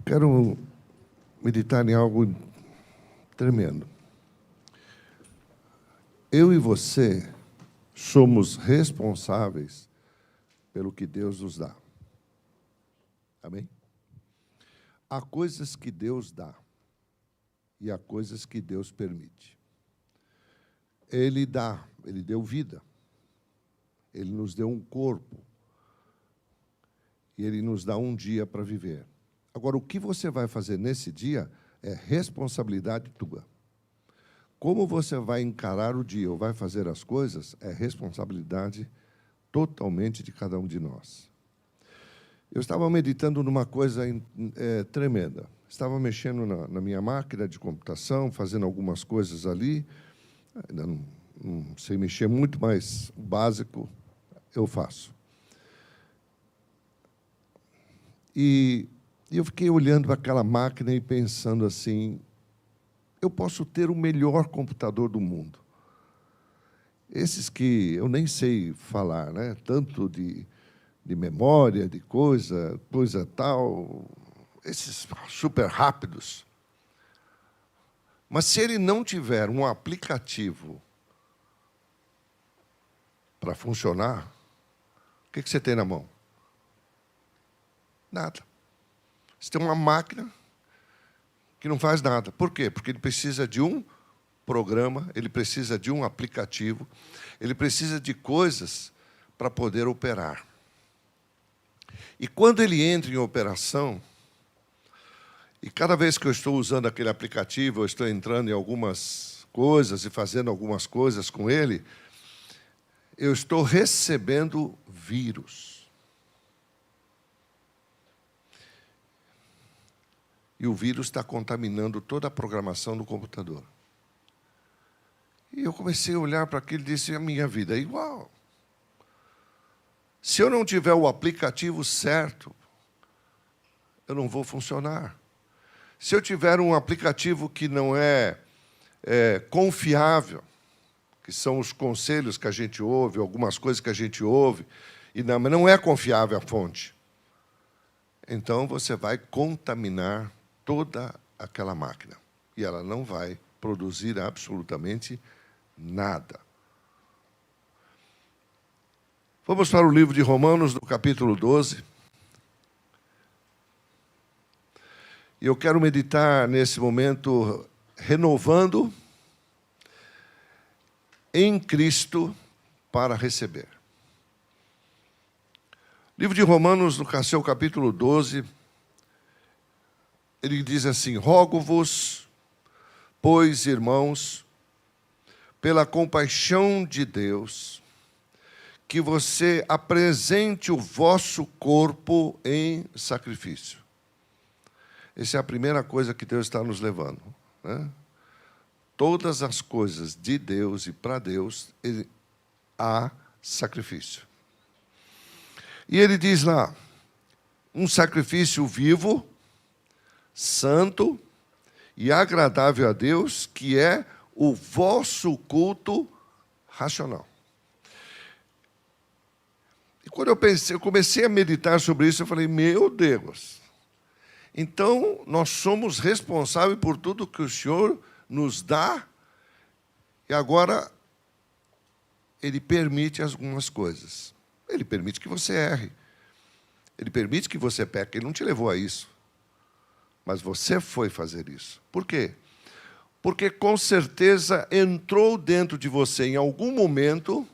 Quero meditar em algo tremendo. Eu e você somos responsáveis pelo que Deus nos dá. Amém? Há coisas que Deus dá e há coisas que Deus permite. Ele dá, Ele deu vida. Ele nos deu um corpo. E Ele nos dá um dia para viver. Agora, o que você vai fazer nesse dia é responsabilidade tua. Como você vai encarar o dia ou vai fazer as coisas é responsabilidade totalmente de cada um de nós. Eu estava meditando numa coisa tremenda. Estava mexendo na minha máquina de computação, fazendo algumas coisas ali. Ainda não sei mexer muito, mas o básico eu faço. E eu fiquei olhando para aquela máquina e pensando assim, eu posso ter o melhor computador do mundo. Esses que eu nem sei falar, né? Tanto de memória, de coisa tal, esses super rápidos. Mas se ele não tiver um aplicativo para funcionar, o que você tem na mão? Nada. Você tem uma máquina que não faz nada. Por quê? Porque ele precisa de um programa, ele precisa de um aplicativo, ele precisa de coisas para poder operar. E quando ele entra em operação, e cada vez que eu estou usando aquele aplicativo, eu estou entrando em algumas coisas e fazendo algumas coisas com ele, eu estou recebendo vírus. E o vírus está contaminando toda a programação do computador. E eu comecei a olhar para aquilo e disse, a minha vida é igual. Se eu não tiver o aplicativo certo, eu não vou funcionar. Se eu tiver um aplicativo que não é confiável, que são os conselhos que a gente ouve, algumas coisas que a gente ouve, mas não é confiável a fonte, então você vai contaminar toda aquela máquina. E ela não vai produzir absolutamente nada. Vamos para o livro de Romanos, no capítulo 12. E eu quero meditar nesse momento, renovando em Cristo para receber. Livro de Romanos, no seu capítulo 12, ele diz assim, rogo-vos, pois, irmãos, pela compaixão de Deus, que você apresente o vosso corpo em sacrifício. Essa é a primeira coisa que Deus está nos levando, né? Todas as coisas de Deus e para Deus, há sacrifício. E ele diz lá, um sacrifício vivo, santo e agradável a Deus, que é o vosso culto racional. E quando eu comecei a meditar sobre isso, eu falei, meu Deus, então nós somos responsáveis por tudo que o Senhor nos dá, e agora Ele permite algumas coisas. Ele permite que você erre. Ele permite que você peque. Ele não te levou a isso. Mas você foi fazer isso. Por quê? Porque, com certeza, entrou dentro de você, em algum momento,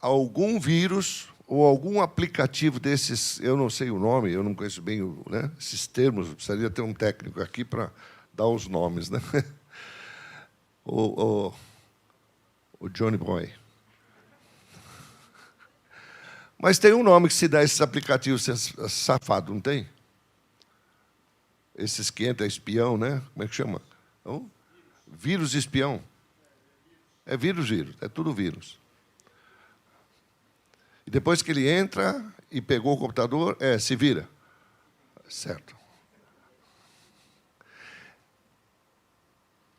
algum vírus ou algum aplicativo desses, eu não sei o nome, eu não conheço bem esses termos, precisaria ter um técnico aqui para dar os nomes, né? O Johnny Boy. Mas tem um nome que se dá a esses aplicativos safados, não tem? Esses que entram espião, né? Como é que chama? Então, vírus espião. É vírus, é tudo vírus. E depois que ele entra e pegou o computador, se vira. Certo.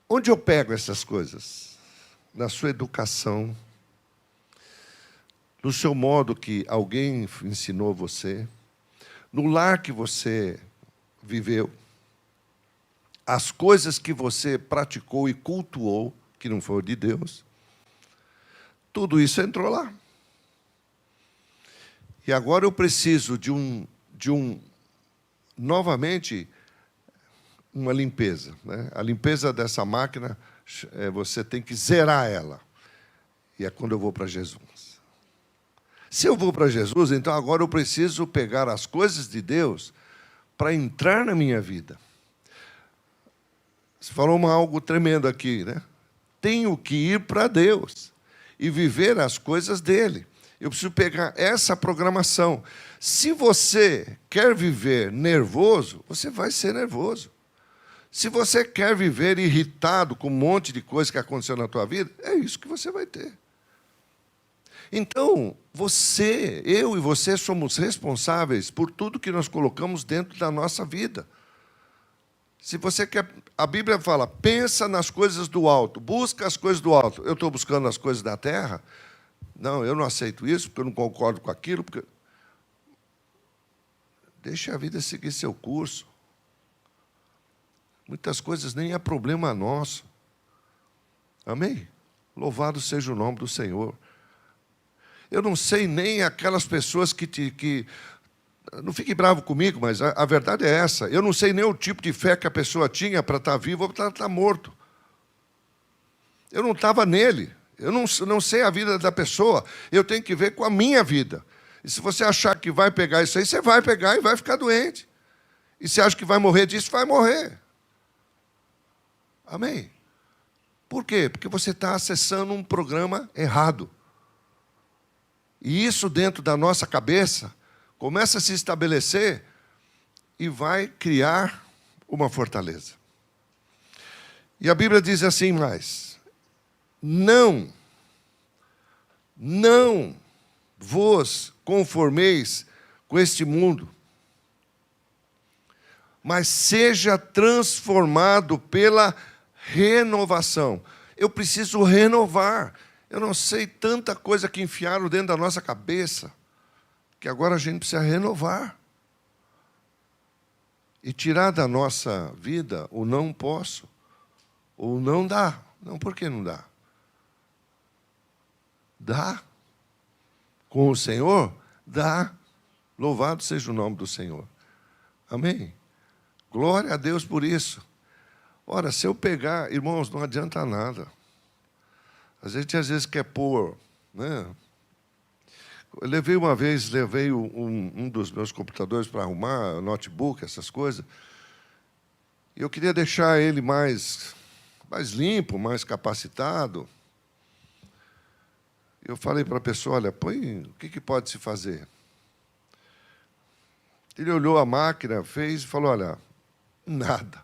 Onde eu pego essas coisas? Na sua educação, no seu modo que alguém ensinou você, no lar que você viveu. as coisas que você praticou e cultuou, que não foram de Deus, tudo isso entrou lá. E agora eu preciso novamente, uma limpeza, né? A limpeza dessa máquina, você tem que zerar ela. E é quando eu vou para Jesus. Se eu vou para Jesus, então agora eu preciso pegar as coisas de Deus para entrar na minha vida. Você falou algo tremendo aqui, né? Tenho que ir para Deus e viver as coisas dele. Eu preciso pegar essa programação. Se você quer viver nervoso, você vai ser nervoso. Se você quer viver irritado com um monte de coisa que aconteceu na tua vida, é isso que você vai ter. Então, eu e você somos responsáveis por tudo que nós colocamos dentro da nossa vida. Se você quer, a Bíblia fala, pensa nas coisas do alto, busca as coisas do alto. Eu estou buscando as coisas da terra? Não, eu não aceito isso, porque eu não concordo com aquilo. Porque... Deixe a vida seguir seu curso. Muitas coisas nem é problema nosso. Amém? Louvado seja o nome do Senhor. Eu não sei nem aquelas pessoas que não fique bravo comigo, mas a verdade é essa. Eu não sei nem o tipo de fé que a pessoa tinha para estar vivo ou para estar morto. Eu não estava nele. Eu não sei a vida da pessoa. Eu tenho que ver com a minha vida. E se você achar que vai pegar isso aí, você vai pegar e vai ficar doente. E se acha que vai morrer disso, vai morrer. Amém? Por quê? Porque você está acessando um programa errado. E isso dentro da nossa cabeça começa a se estabelecer e vai criar uma fortaleza. E a Bíblia diz assim mais: não vos conformeis com este mundo, mas seja transformado pela renovação. Eu preciso renovar. Eu não sei tanta coisa que enfiaram dentro da nossa cabeça, que agora a gente precisa renovar. E tirar da nossa vida o não posso, ou não dá. Não, por que não dá? Dá. Com o Senhor, dá. Louvado seja o nome do Senhor. Amém? Glória a Deus por isso. Ora, se eu pegar, irmãos, não adianta nada. A gente às vezes quer pôr, né? Eu levei um dos meus computadores para arrumar, notebook, essas coisas. E eu queria deixar ele mais limpo, mais capacitado. Eu falei para a pessoa, olha, põe, o que pode se fazer? Ele olhou a máquina, fez e falou, olha, nada.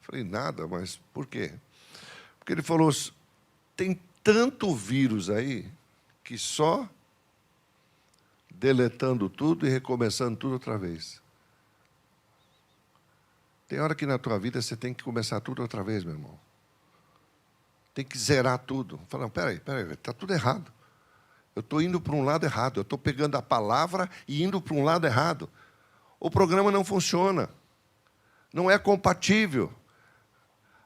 Falei, nada, mas por quê? Porque ele falou, tem tanto vírus aí, que só deletando tudo e recomeçando tudo outra vez. Tem hora que na tua vida você tem que começar tudo outra vez, meu irmão. Tem que zerar tudo. Falar, peraí, está tudo errado. Eu estou indo para um lado errado. Eu estou pegando a palavra e indo para um lado errado. O programa não funciona. Não é compatível.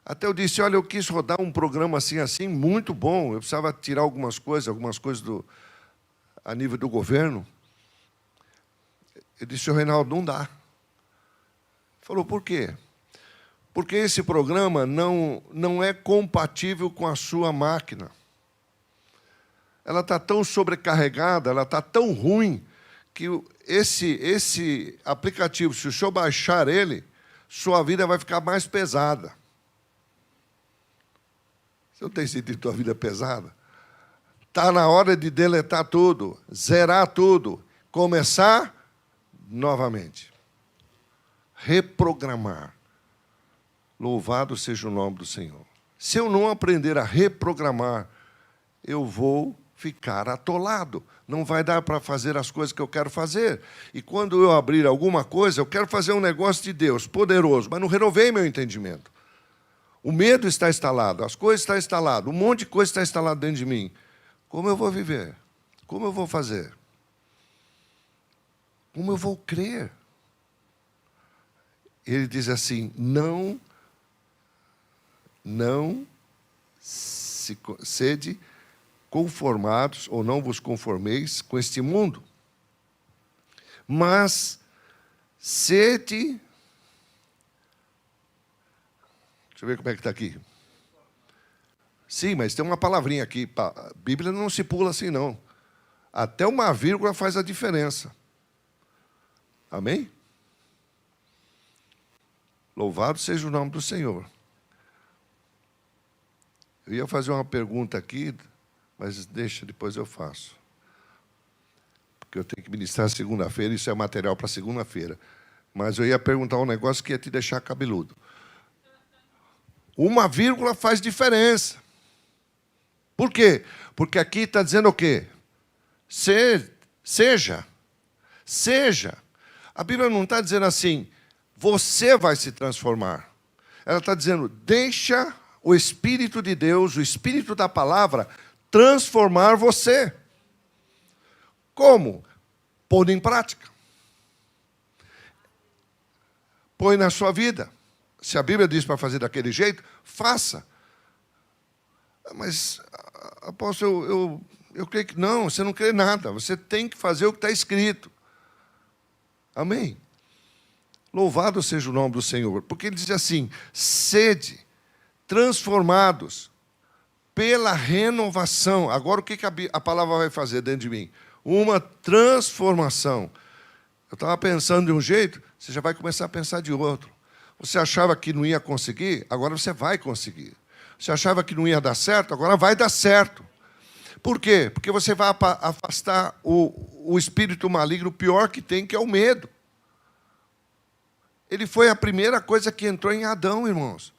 Até eu disse, olha, eu quis rodar um programa assim, muito bom. Eu precisava tirar algumas coisas a nível do governo. Eu disse, Reinaldo, não dá. Falou, por quê? Porque esse programa não é compatível com a sua máquina. Ela está tão sobrecarregada, ela está tão ruim, que esse aplicativo, se o senhor baixar ele, sua vida vai ficar mais pesada. Você não tem sentido tua vida pesada? Está na hora de deletar tudo, zerar tudo, começar novamente. Reprogramar. Louvado seja o nome do Senhor. Se eu não aprender a reprogramar, eu vou ficar atolado. Não vai dar para fazer as coisas que eu quero fazer. E quando eu abrir alguma coisa, eu quero fazer um negócio de Deus, poderoso, mas não renovei meu entendimento. O medo está instalado, as coisas estão instaladas, um monte de coisa está instalada dentro de mim. Como eu vou viver? Como eu vou fazer? Como eu vou crer? Ele diz assim, não sede conformados, ou não vos conformeis com este mundo, mas sede... Deixa eu ver como é que está aqui. Sim, mas tem uma palavrinha aqui. A Bíblia não se pula assim, não. Até uma vírgula faz a diferença. Amém? Louvado seja o nome do Senhor. Eu ia fazer uma pergunta aqui, mas deixa, depois eu faço. Porque eu tenho que ministrar segunda-feira, isso é material para segunda-feira. Mas eu ia perguntar um negócio que ia te deixar cabeludo. Uma vírgula faz diferença. Por quê? Porque aqui está dizendo o quê? Seja. A Bíblia não está dizendo assim, você vai se transformar. Ela está dizendo, deixa o Espírito de Deus, o Espírito da palavra, transformar você. Como? Pondo em prática. Põe na sua vida. Se a Bíblia diz para fazer daquele jeito, faça. Mas, apóstolo, eu creio que não, você não crê nada. Você tem que fazer o que está escrito. Amém? Louvado seja o nome do Senhor. Porque ele diz assim, sede transformados pela renovação. Agora, o que a palavra vai fazer dentro de mim? Uma transformação. Eu estava pensando de um jeito, você já vai começar a pensar de outro. Você achava que não ia conseguir, agora você vai conseguir. Você achava que não ia dar certo, agora vai dar certo. Por quê? Porque você vai afastar o espírito maligno pior que tem, que é o medo. Ele foi a primeira coisa que entrou em Adão, irmãos.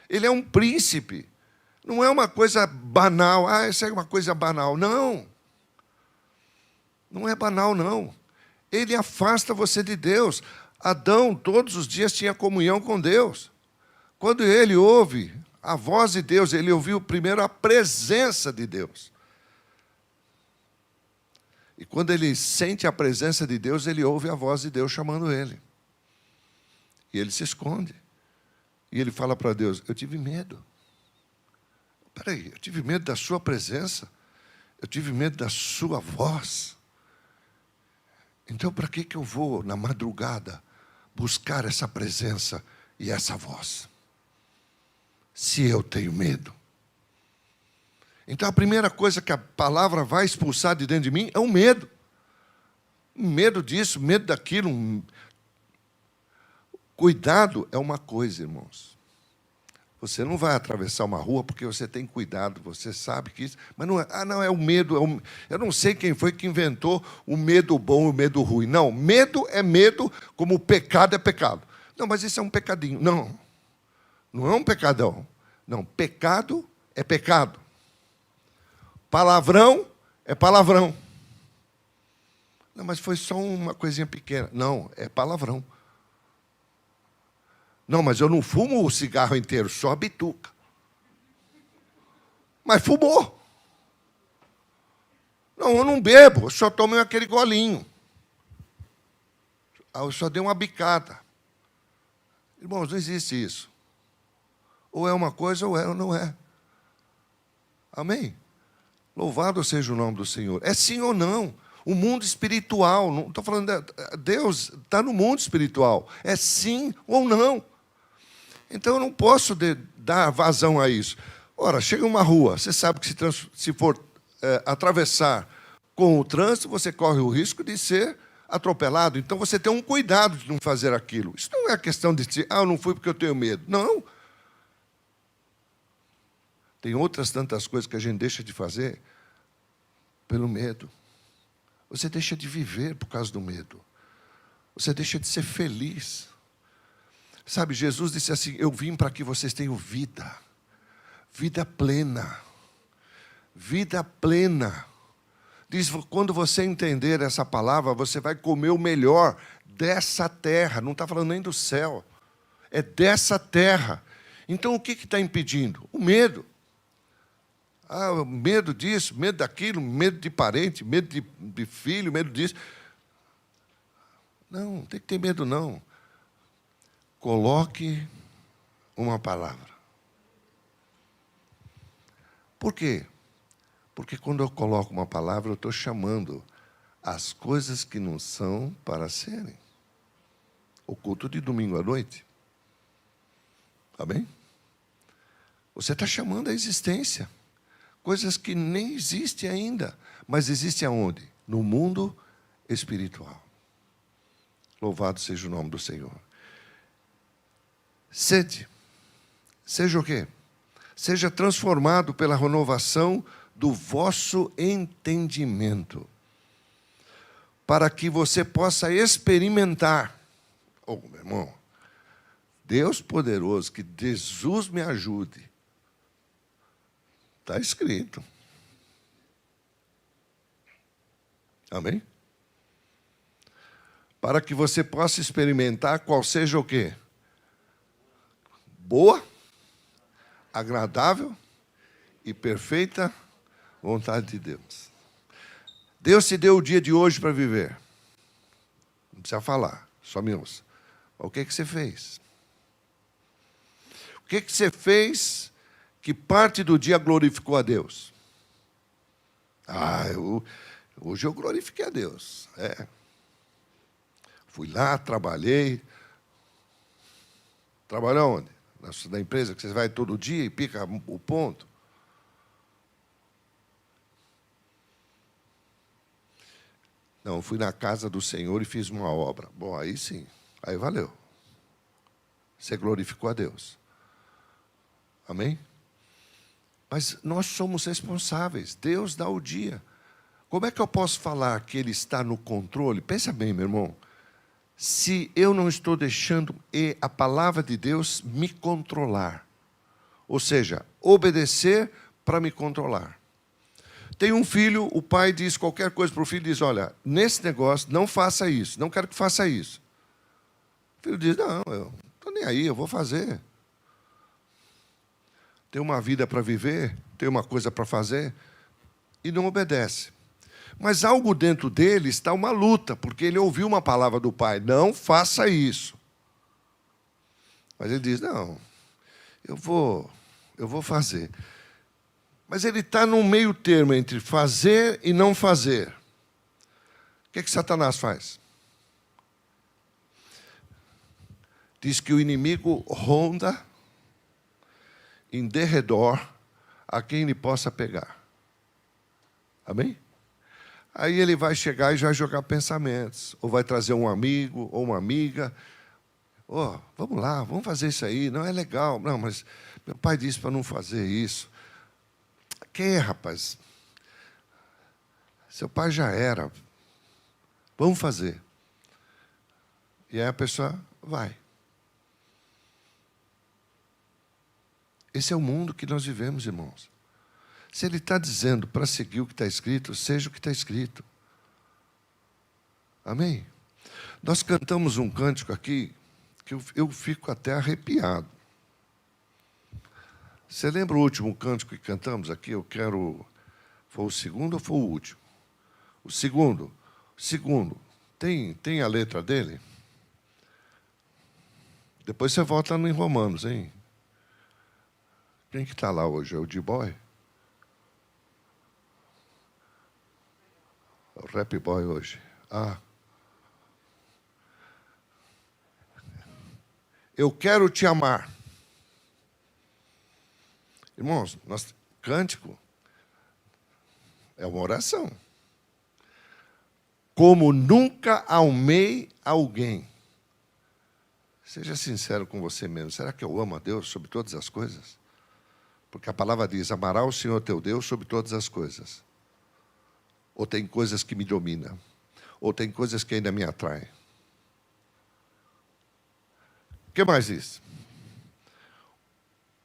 Ele é um príncipe. Não é uma coisa banal. Ah, isso é uma coisa banal. Não. Não é banal, não. Ele afasta você de Deus. Adão, todos os dias, tinha comunhão com Deus. Quando ele ouve a voz de Deus, ele ouviu primeiro a presença de Deus. E quando ele sente a presença de Deus, ele ouve a voz de Deus chamando ele. E ele se esconde. E ele fala para Deus, eu tive medo. Espera aí, eu tive medo da sua presença. Eu tive medo da sua voz. Então, para que eu vou, na madrugada, buscar essa presença e essa voz? Se eu tenho medo. Então, a primeira coisa que a palavra vai expulsar de dentro de mim é o medo. Medo disso, medo daquilo. Cuidado é uma coisa, irmãos. Você não vai atravessar uma rua porque você tem cuidado, você sabe que isso... Mas não é, não, é o medo. Eu não sei quem foi que inventou o medo bom e o medo ruim. Não, medo é medo, como o pecado é pecado. Não, mas isso é um pecadinho. Não, não é um pecadão. Não, pecado é pecado. Palavrão é palavrão. Não, mas foi só uma coisinha pequena. Não, é palavrão. Não, mas eu não fumo o cigarro inteiro, só a bituca. Mas fumou. Não, eu não bebo, eu só tomo aquele golinho. Eu só dei uma bicada. Irmãos, não existe isso. Ou é uma coisa ou não é. Amém? Louvado seja o nome do Senhor. É sim ou não. O mundo espiritual, não estou falando Deus está no mundo espiritual. É sim ou não. Então eu não posso dar vazão a isso. Ora, chega uma rua, você sabe que se for atravessar com o trânsito, você corre o risco de ser atropelado. Então você tem um cuidado de não fazer aquilo. Isso não é questão de dizer, eu não fui porque eu tenho medo. Não. Tem outras tantas coisas que a gente deixa de fazer pelo medo. Você deixa de viver por causa do medo. Você deixa de ser feliz. Sabe, Jesus disse assim, eu vim para que vocês tenham vida. Vida plena. Vida plena. Diz, quando você entender essa palavra, você vai comer o melhor dessa terra. Não está falando nem do céu. É dessa terra. Então, o que está impedindo? O medo. Medo disso, medo daquilo, medo de parente, medo de filho, medo disso. Não, não tem que ter medo, não. coloque uma palavra. Por quê? Porque quando eu coloco uma palavra, eu estou chamando as coisas que não são para serem. O culto de domingo à noite. Amém? Você está chamando a existência. Coisas que nem existem ainda. Mas existem aonde? No mundo espiritual. Louvado seja o nome do Senhor. Sede. Seja o quê? Seja transformado pela renovação do vosso entendimento. Para que você possa experimentar. Oh, meu irmão, Deus poderoso, que Jesus me ajude. Está escrito. Amém? Para que você possa experimentar qual seja o quê? Boa, agradável e perfeita vontade de Deus. Deus te deu o dia de hoje para viver. Não precisa falar, só me ouça. O que você fez? O que você fez que parte do dia glorificou a Deus? Hoje eu glorifiquei a Deus. Fui lá, trabalhei. Trabalhou onde? Na empresa que você vai todo dia e pica o ponto. Não, fui na casa do Senhor e fiz uma obra. Bom, aí sim, aí valeu. Você glorificou a Deus. Amém? Mas nós somos responsáveis. Deus dá o dia. Como é que eu posso falar que Ele está no controle? Pensa bem, meu irmão. Se eu não estou deixando a palavra de Deus me controlar. Ou seja, obedecer para me controlar. Tem um filho, o pai diz qualquer coisa para o filho, diz, olha, nesse negócio, não faça isso, não quero que faça isso. O filho diz, não, eu não estou nem aí, eu vou fazer. Tem uma vida para viver, tem uma coisa para fazer, e não obedece. Mas algo dentro dele está uma luta, porque ele ouviu uma palavra do pai, não faça isso. Mas ele diz, não, eu vou fazer. Mas ele está num meio termo entre fazer e não fazer. O que Satanás faz? Diz que o inimigo ronda em derredor a quem ele possa pegar. Amém? Aí ele vai chegar e vai jogar pensamentos. Ou vai trazer um amigo ou uma amiga. Vamos lá, vamos fazer isso aí. Não é legal. Não, mas meu pai disse para não fazer isso. Quem é, rapaz? Seu pai já era. Vamos fazer. E aí a pessoa vai. Esse é o mundo que nós vivemos, irmãos. Se ele está dizendo para seguir o que está escrito, seja o que está escrito. Amém? Nós cantamos um cântico aqui que eu fico até arrepiado. Você lembra o último cântico que cantamos aqui? Foi o segundo ou foi o último? O segundo. Tem a letra dele? Depois você volta em Romanos, hein? Quem que está lá hoje? É o D-Boy? O Rap Boy hoje. Eu quero te amar. Irmãos, cântico é uma oração. Como nunca amei alguém. Seja sincero com você mesmo. Será que eu amo a Deus sobre todas as coisas? Porque a palavra diz, amará o Senhor teu Deus sobre todas as coisas. Ou tem coisas que me dominam. Ou tem coisas que ainda me atraem. O que mais diz?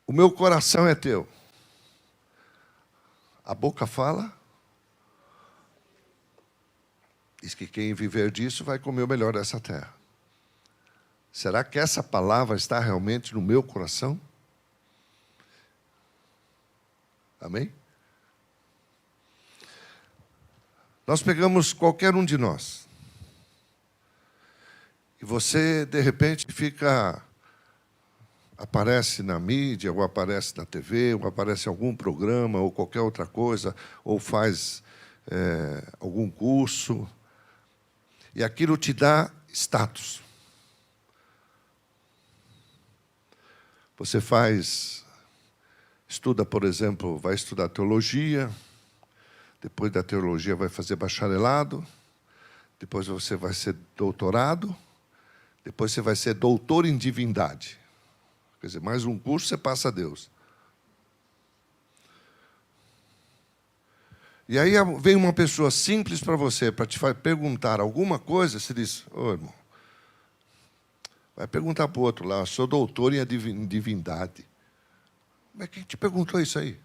O meu coração é teu. A boca fala. Diz que quem viver disso vai comer o melhor dessa terra. Será que essa palavra está realmente no meu coração? Amém? Nós pegamos qualquer um de nós. E você, de repente, fica aparece na mídia, ou aparece na TV, ou aparece em algum programa, ou qualquer outra coisa, ou faz algum curso, e aquilo te dá status. Você estuda, por exemplo, vai estudar teologia, depois da teologia vai fazer bacharelado, depois você vai ser doutorado, depois você vai ser doutor em divindade. Quer dizer, mais um curso, você passa a Deus. E aí vem uma pessoa simples para você, para te perguntar alguma coisa, você diz, ô irmão, vai perguntar para o outro lá, sou doutor em divindade. Mas quem te perguntou isso aí?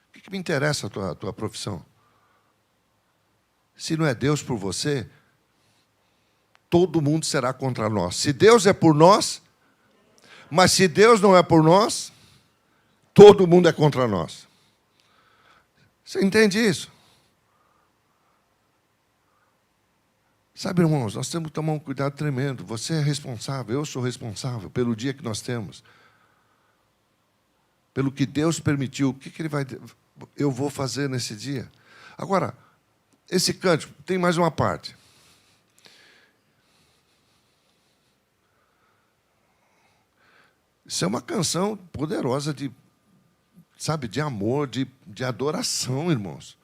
O que me interessa a tua profissão? Se não é Deus por você, todo mundo será contra nós. Se Deus é por nós, mas se Deus não é por nós, todo mundo é contra nós. Você entende isso? Sabe, irmãos, nós temos que tomar um cuidado tremendo. Você é responsável, eu sou responsável pelo dia que nós temos. Pelo que Deus permitiu, o que eu vou fazer nesse dia? Agora, esse cântico tem mais uma parte. Isso é uma canção poderosa de amor, de adoração, irmãos.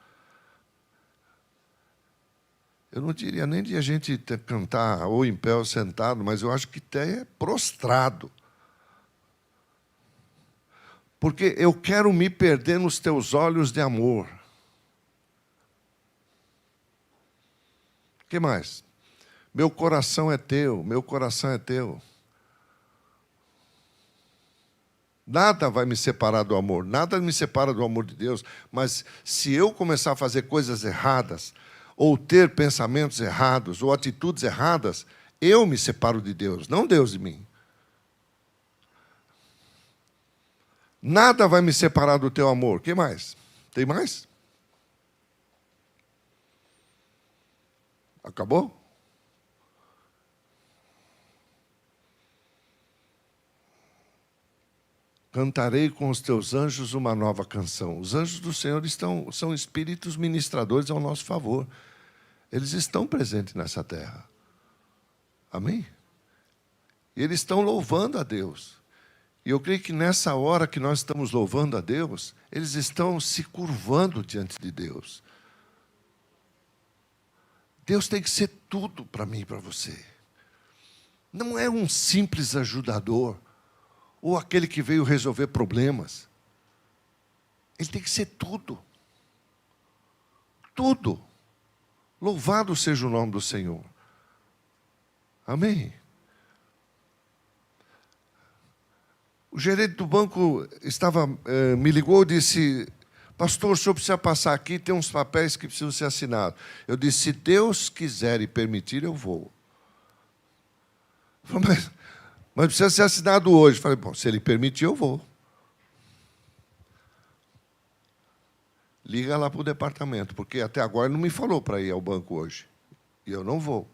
Eu não diria nem de a gente cantar ou em pé ou sentado, mas eu acho que até é prostrado. Porque eu quero me perder nos teus olhos de amor. O que mais? Meu coração é teu, meu coração é teu. Nada vai me separar do amor, nada me separa do amor de Deus. Mas se eu começar a fazer coisas erradas, ou ter pensamentos errados, ou atitudes erradas, eu me separo de Deus, não Deus de mim. Nada vai me separar do teu amor. O que mais? Tem mais? Acabou? Cantarei com os teus anjos uma nova canção. Os anjos do Senhor são espíritos ministradores ao nosso favor. Eles estão presentes nessa terra. Amém? E eles estão louvando a Deus. E eu creio que nessa hora que nós estamos louvando a Deus, eles estão se curvando diante de Deus. Deus tem que ser tudo para mim e para você. Não é um simples ajudador, ou aquele que veio resolver problemas. Ele tem que ser tudo. Tudo. Louvado seja o nome do Senhor. Amém? O gerente do banco me ligou e disse, pastor, o senhor precisa passar aqui, tem uns papéis que precisam ser assinados. Eu disse, se Deus quiser e permitir, eu vou. Ele falou, mas precisa ser assinado hoje. Eu falei, bom, se ele permitir, eu vou. Liga lá para o departamento, porque até agora ele não me falou para ir ao banco hoje. E eu não vou.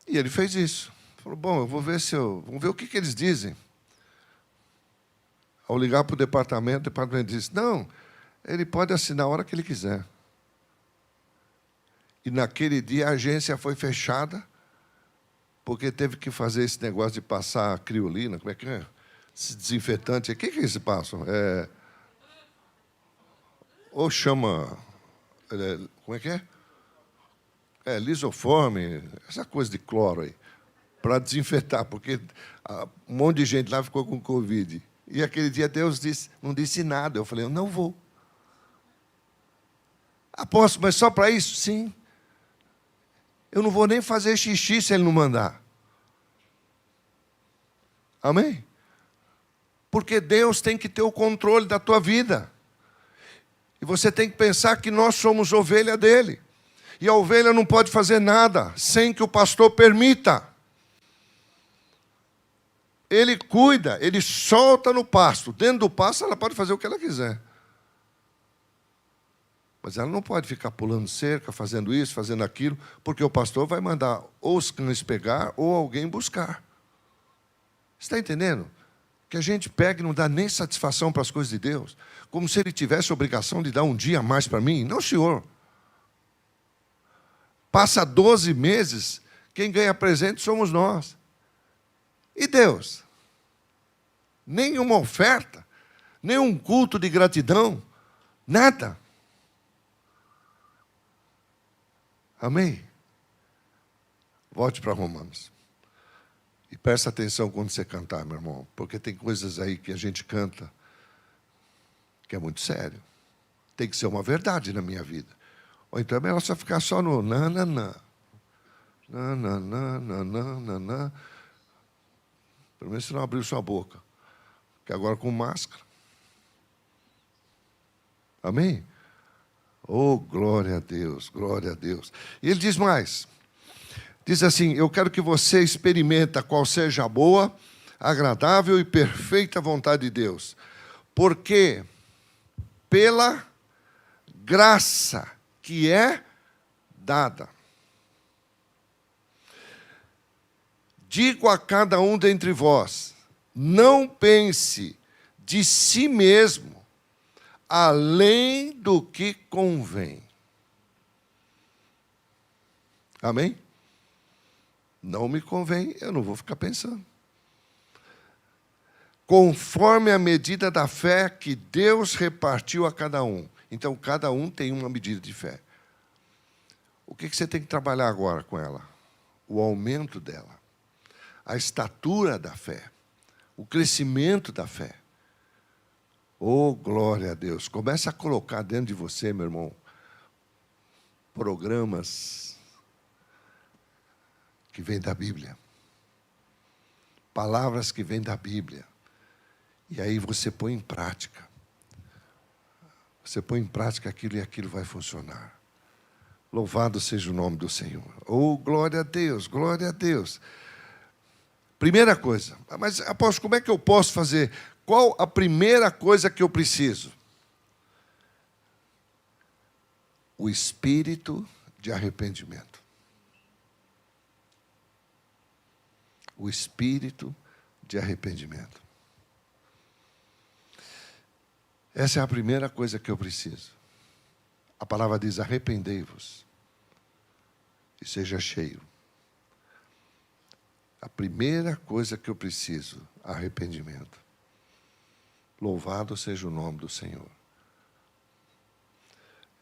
E ele fez isso. Falou, bom, eu vou ver vamos ver o que eles dizem. Ao ligar para o departamento disse, não, ele pode assinar a hora que ele quiser. E naquele dia a agência foi fechada, porque teve que fazer esse negócio de passar criolina, como é que é? Esse desinfetante. O que eles passam? Ou chama... como é que é? Lisoforme, essa coisa de cloro aí, para desinfetar, porque um monte de gente lá ficou com Covid. E aquele dia Deus não disse nada. Eu falei, eu não vou. Apóstolo, mas só para isso? Sim. Eu não vou nem fazer xixi se ele não mandar. Amém? Porque Deus tem que ter o controle da tua vida. E você tem que pensar que nós somos ovelha dele. E a ovelha não pode fazer nada sem que o pastor permita. Ele cuida, ele solta no pasto. Dentro do pasto ela pode fazer o que ela quiser. Mas ela não pode ficar pulando cerca, fazendo isso, fazendo aquilo, porque o pastor vai mandar ou os cães pegar ou alguém buscar. Você está entendendo? Que a gente pega e não dá nem satisfação para as coisas de Deus, como se Ele tivesse a obrigação de dar um dia a mais para mim. Não, senhor. Passa 12 meses, quem ganha presente somos nós. E Deus? Nenhuma oferta, nenhum culto de gratidão, nada. Amém? Volte para Romanos. E presta atenção quando você cantar, meu irmão, porque tem coisas aí que a gente canta que é muito sério. Tem que ser uma verdade na minha vida. Ou então é melhor só ficar só no nananã. Nananã. Pelo menos você não abriu sua boca. Que agora com máscara. Amém? Oh, glória a Deus, glória a Deus. E ele diz mais. Diz assim, eu quero que você experimenta qual seja a boa, agradável e perfeita vontade de Deus. Porque pela graça que é dada, digo a cada um dentre vós, não pense de si mesmo além do que convém. Amém? Não me convém, eu não vou ficar pensando. Conforme a medida da fé que Deus repartiu a cada um. Então, cada um tem uma medida de fé. O que você tem que trabalhar agora com ela? O aumento dela. A estatura da fé. O crescimento da fé. Oh, glória a Deus. Comece a colocar dentro de você, meu irmão, programas que vêm da Bíblia. Palavras que vêm da Bíblia. E aí você põe em prática. Você põe em prática aquilo e aquilo vai funcionar. Louvado seja o nome do Senhor. Oh, glória a Deus, glória a Deus. Primeira coisa. Mas, apóstolo, como é que eu posso fazer? Qual a primeira coisa que eu preciso? O espírito de arrependimento. O espírito de arrependimento. Essa é a primeira coisa que eu preciso. A palavra diz, arrependei-vos e seja cheio. A primeira coisa que eu preciso, arrependimento. Louvado seja o nome do Senhor.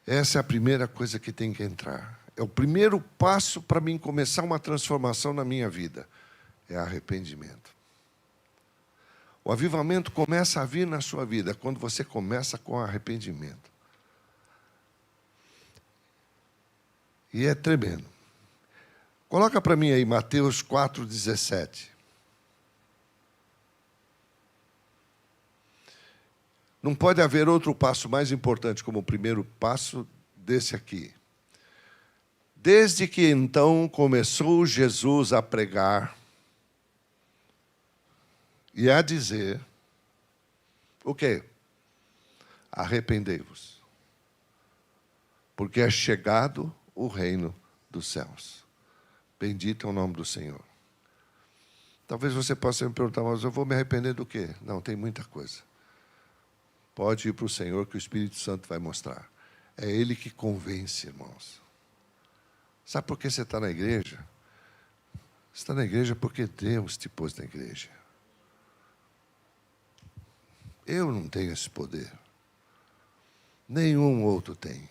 Essa é a primeira coisa que tem que entrar. É o primeiro passo para mim começar uma transformação na minha vida. É arrependimento. O avivamento começa a vir na sua vida quando você começa com arrependimento. E é tremendo. Coloca para mim aí Mateus 4,17. Não pode haver outro passo mais importante como o primeiro passo desse aqui. Desde que então começou Jesus a pregar e a dizer, o quê? Arrependei-vos, porque é chegado o reino dos céus. Bendito é o nome do Senhor. Talvez você possa me perguntar, mas eu vou me arrepender do quê? Não, tem muita coisa. Pode ir para o Senhor que o Espírito Santo vai mostrar. É Ele que convence, irmãos. Sabe por que você está na igreja? Você está na igreja porque Deus te pôs na igreja. Eu não tenho esse poder. Nenhum outro tem.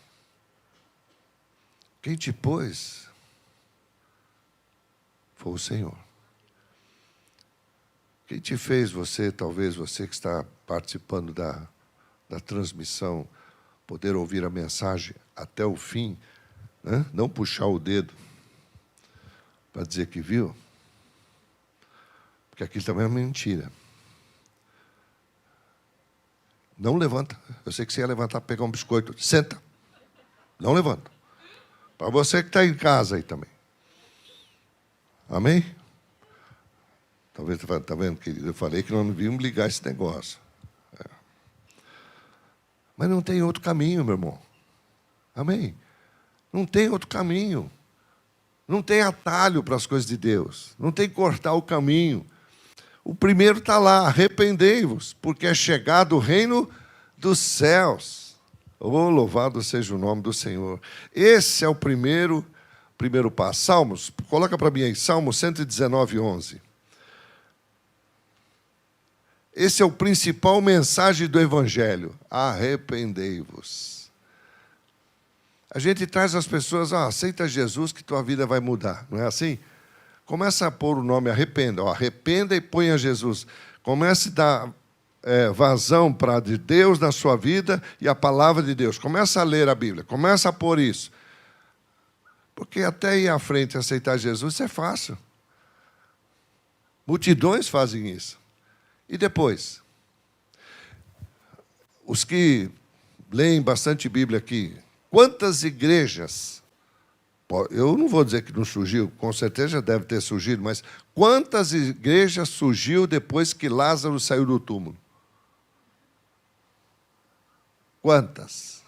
Quem te pôs foi o Senhor. Quem te fez você, talvez você que está participando da transmissão, poder ouvir a mensagem até o fim, né? Não puxar o dedo para dizer que viu, porque aquilo também é uma mentira. Não levanta. Eu sei que você ia levantar para pegar um biscoito. Senta. Não levanta. Para você que está em casa aí também. Amém? Talvez, está vendo, querido? Eu falei que nós não devíamos ligar esse negócio. Mas não tem outro caminho, meu irmão. Amém? Não tem outro caminho. Não tem atalho para as coisas de Deus. Não tem que cortar o caminho. O primeiro está lá, arrependei-vos, porque é chegado o reino dos céus. Oh, louvado seja o nome do Senhor. Esse é o primeiro passo. Salmos, coloca para mim aí, Salmo 119, 11. Esse é o principal mensagem do Evangelho. Arrependei-vos. A gente traz as pessoas, aceita Jesus que tua vida vai mudar. Não é assim? Começa a pôr o nome arrependa. Arrependa e ponha Jesus. Comece a dar vazão para de Deus na sua vida e a palavra de Deus. Começa a ler a Bíblia. Começa a pôr isso. Porque até ir à frente e aceitar Jesus, isso é fácil. Multidões fazem isso. E depois? Os que leem bastante Bíblia aqui, quantas igrejas, eu não vou dizer que não surgiu, com certeza já deve ter surgido, mas quantas igrejas surgiu depois que Lázaro saiu do túmulo? Quantas?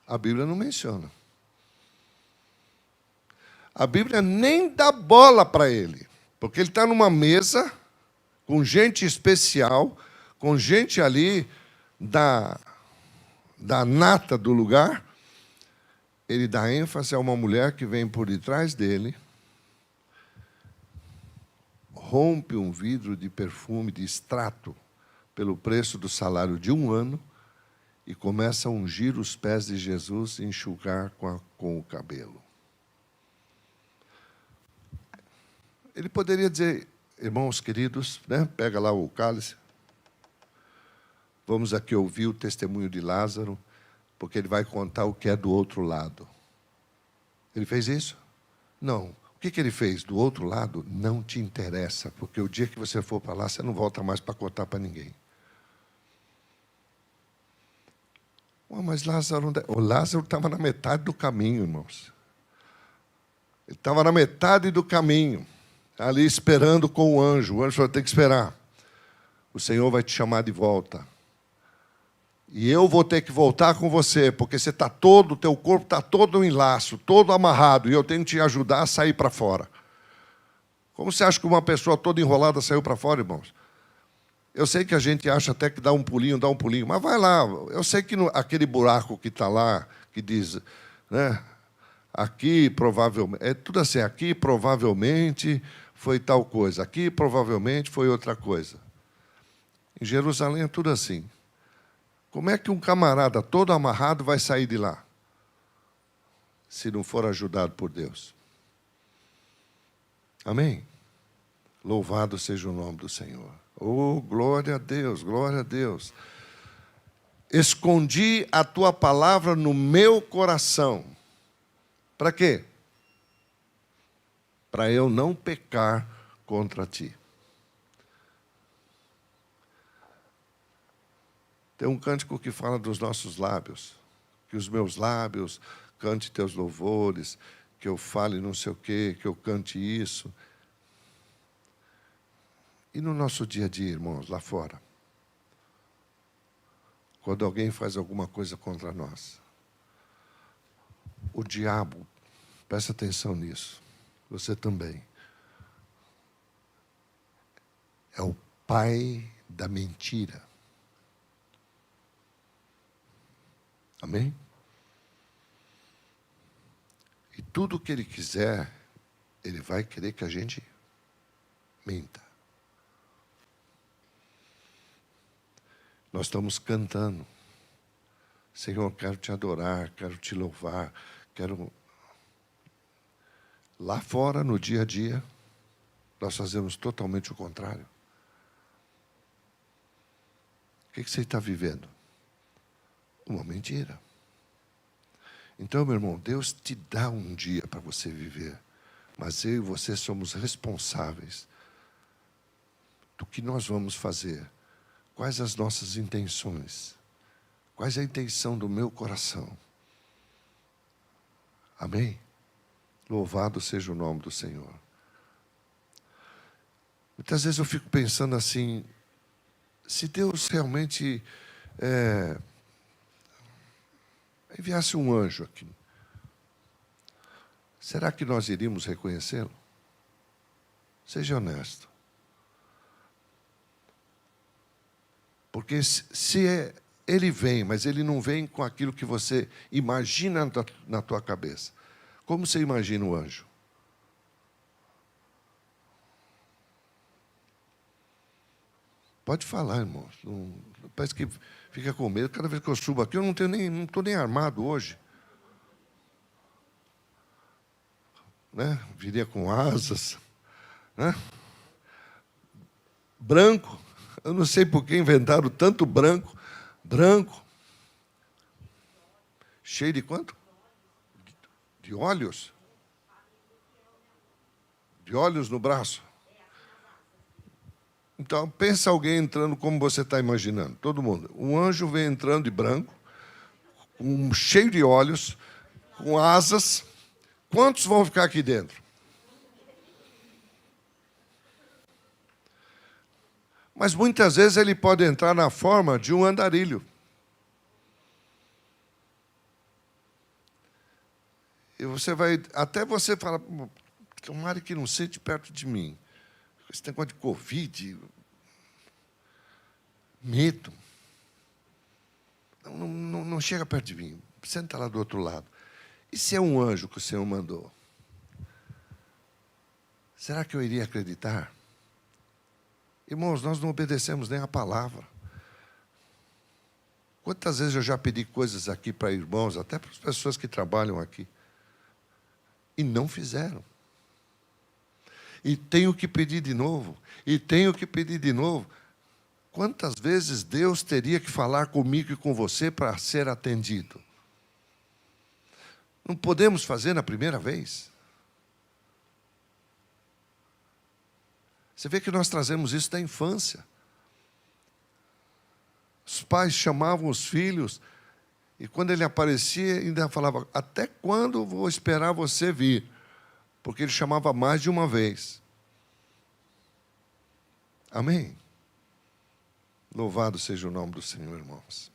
A Bíblia não menciona. A Bíblia nem dá bola para ele, porque ele está numa mesa com gente especial, com gente ali da nata do lugar. Ele dá ênfase a uma mulher que vem por detrás dele, rompe um vidro de perfume, de extrato, pelo preço do salário de 1 ano, e começa a ungir os pés de Jesus e enxugar com o cabelo. Ele poderia dizer, irmãos queridos, né, pega lá o cálice, vamos aqui ouvir o testemunho de Lázaro, porque ele vai contar o que é do outro lado. Ele fez isso? Não. O que ele fez do outro lado não te interessa, porque o dia que você for para lá, você não volta mais para contar para ninguém. Mas o Lázaro estava na metade do caminho, irmãos. Ele estava na metade do caminho, ali esperando com o anjo. O anjo falou, tem que esperar. O Senhor vai te chamar de volta. E eu vou ter que voltar com você, porque você está todo, o teu corpo está todo em laço, todo amarrado, e eu tenho que te ajudar a sair para fora. Como você acha que uma pessoa toda enrolada saiu para fora, irmãos? Eu sei que a gente acha até que dá um pulinho, mas vai lá. Eu sei que aquele buraco que está lá, que diz, né, aqui provavelmente, é tudo assim, aqui provavelmente foi tal coisa, aqui provavelmente foi outra coisa. Em Jerusalém é tudo assim. Como é que um camarada todo amarrado vai sair de lá? Se não for ajudado por Deus. Amém? Louvado seja o nome do Senhor. Oh, glória a Deus, glória a Deus. Escondi a tua palavra no meu coração. Para quê? Para eu não pecar contra ti. Tem um cântico que fala dos nossos lábios, que os meus lábios cante teus louvores, que eu fale não sei o quê, que eu cante isso. E no nosso dia a dia, irmãos, lá fora, quando alguém faz alguma coisa contra nós, o diabo, presta atenção nisso, você também, é o pai da mentira. Amém? E tudo que ele quiser, ele vai querer que a gente minta. Nós estamos cantando. Senhor, quero te adorar, quero te louvar, quero... Lá fora, no dia a dia, nós fazemos totalmente o contrário. O que você está vivendo? Uma mentira. Então, meu irmão, Deus te dá um dia para você viver, mas eu e você somos responsáveis do que nós vamos fazer, quais as nossas intenções, quais a intenção do meu coração. Amém? Louvado seja o nome do Senhor. Muitas vezes eu fico pensando assim, se Deus realmente enviasse um anjo aqui, será que nós iríamos reconhecê-lo? Seja honesto. Porque se ele vem, mas ele não vem com aquilo que você imagina na tua cabeça. Como você imagina o anjo? Pode falar, irmão. Parece que fica com medo. Cada vez que eu subo aqui, eu não estou nem armado hoje. Né? Viria com asas. Né? Branco. Eu não sei por que inventaram tanto branco. Branco. Cheio de quanto? De olhos? De olhos no braço. Então, pensa alguém entrando como você está imaginando. Todo mundo. Um anjo vem entrando de branco, cheio de olhos, com asas. Quantos vão ficar aqui dentro? Mas muitas vezes ele pode entrar na forma de um andarilho. E você vai, até você fala, tomara que não sente perto de mim. Esse negócio de Covid, medo. Não chega perto de mim. Senta lá do outro lado. E se é um anjo que o Senhor mandou? Será que eu iria acreditar? Irmãos, nós não obedecemos nem a palavra. Quantas vezes eu já pedi coisas aqui para irmãos, até para as pessoas que trabalham aqui, e não fizeram. E tenho que pedir de novo, e tenho que pedir de novo. Quantas vezes Deus teria que falar comigo e com você para ser atendido? Não podemos fazer na primeira vez. Você vê que nós trazemos isso da infância. Os pais chamavam os filhos, e quando ele aparecia, ainda falava, até quando vou esperar você vir? Porque ele chamava mais de uma vez. Amém? Louvado seja o nome do Senhor, irmãos.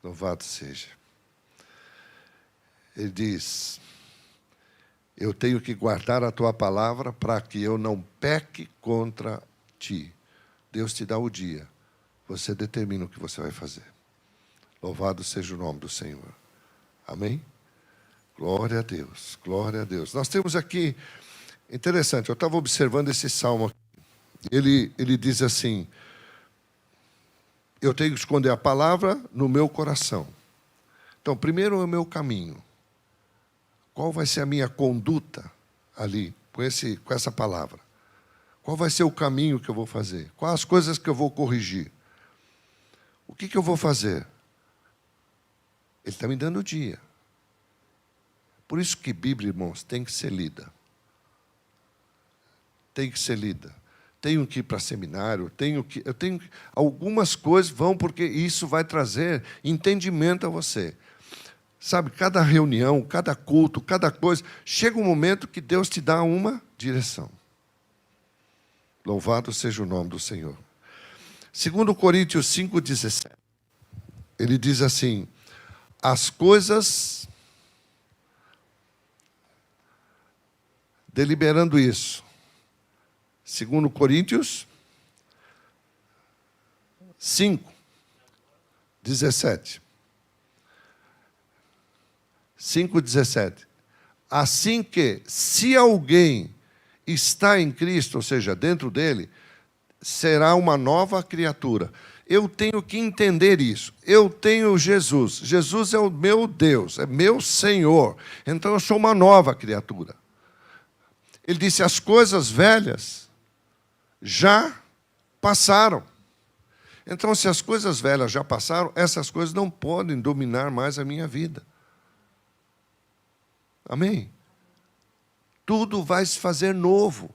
Louvado seja. Ele diz, eu tenho que guardar a tua palavra para que eu não peque contra ti. Deus te dá o dia. Você determina o que você vai fazer. Louvado seja o nome do Senhor. Amém? Glória a Deus, glória a Deus. Nós temos aqui, interessante, eu estava observando esse salmo aqui. Ele diz assim, eu tenho que esconder a palavra no meu coração. Então, primeiro é o meu caminho. Qual vai ser a minha conduta ali, com essa palavra? Qual vai ser o caminho que eu vou fazer? Quais as coisas que eu vou corrigir? O que eu vou fazer? Ele está me dando o dia. Por isso que Bíblia, irmãos, tem que ser lida. Tem que ser lida. Tenho que ir para seminário, algumas coisas vão, porque isso vai trazer entendimento a você. Sabe, cada reunião, cada culto, cada coisa, chega um momento que Deus te dá uma direção. Louvado seja o nome do Senhor. 2 Coríntios 5,17. Ele diz assim, as coisas, deliberando isso, 2 Coríntios 5, 17. 5,17. Assim que, se alguém está em Cristo, ou seja, dentro dele, será uma nova criatura. Eu tenho que entender isso. Eu tenho Jesus. Jesus é o meu Deus, é meu Senhor. Então eu sou uma nova criatura. Ele disse, as coisas velhas já passaram. Então, se as coisas velhas já passaram, essas coisas não podem dominar mais a minha vida. Amém? Tudo vai se fazer novo.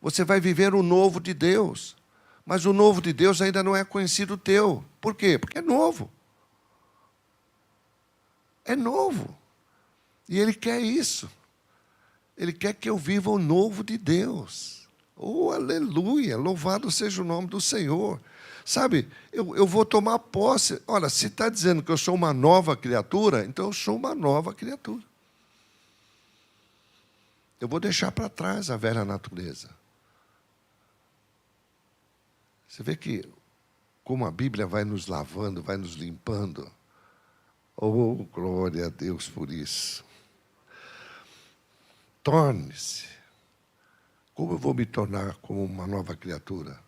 Você vai viver o novo de Deus. Mas o novo de Deus ainda não é conhecido teu. Por quê? Porque é novo. É novo. E Ele quer isso. Ele quer que eu viva o novo de Deus. Oh, aleluia! Louvado seja o nome do Senhor. Sabe, eu vou tomar posse. Olha, se está dizendo que eu sou uma nova criatura, então eu sou uma nova criatura. Eu vou deixar para trás a velha natureza. Você vê que como a Bíblia vai nos lavando, vai nos limpando. Oh, glória a Deus por isso. Torne-se. Como eu vou me tornar como uma nova criatura?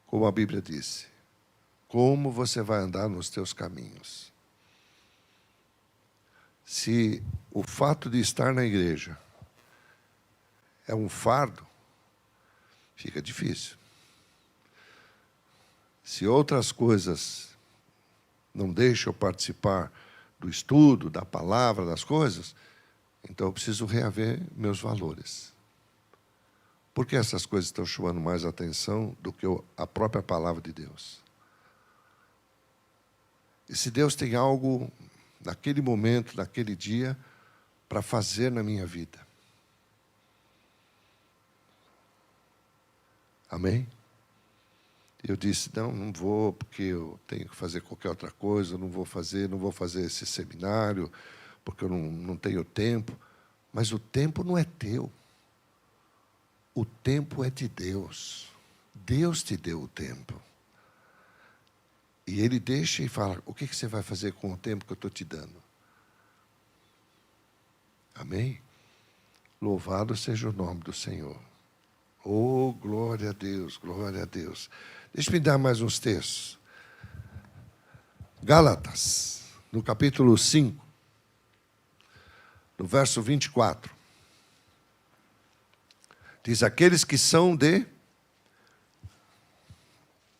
Como a Bíblia disse. Como você vai andar nos teus caminhos? Se o fato de estar na igreja é um fardo, fica difícil. Se outras coisas não deixam eu participar do estudo, da palavra, das coisas, então eu preciso reaver meus valores. Por que essas coisas estão chamando mais atenção do que a própria palavra de Deus? E se Deus tem algo, naquele momento, naquele dia, para fazer na minha vida? Amém? Eu disse, não vou, porque eu tenho que fazer qualquer outra coisa, não vou fazer esse seminário, porque eu não tenho tempo. Mas o tempo não é teu. O tempo é de Deus. Deus te deu o tempo. E Ele deixa e fala, o que você vai fazer com o tempo que eu estou te dando? Amém? Louvado seja o nome do Senhor. Oh, glória a Deus, glória a Deus. Deixa-me dar mais uns textos. Gálatas, no capítulo 5, no verso 24. Diz, aqueles que são de...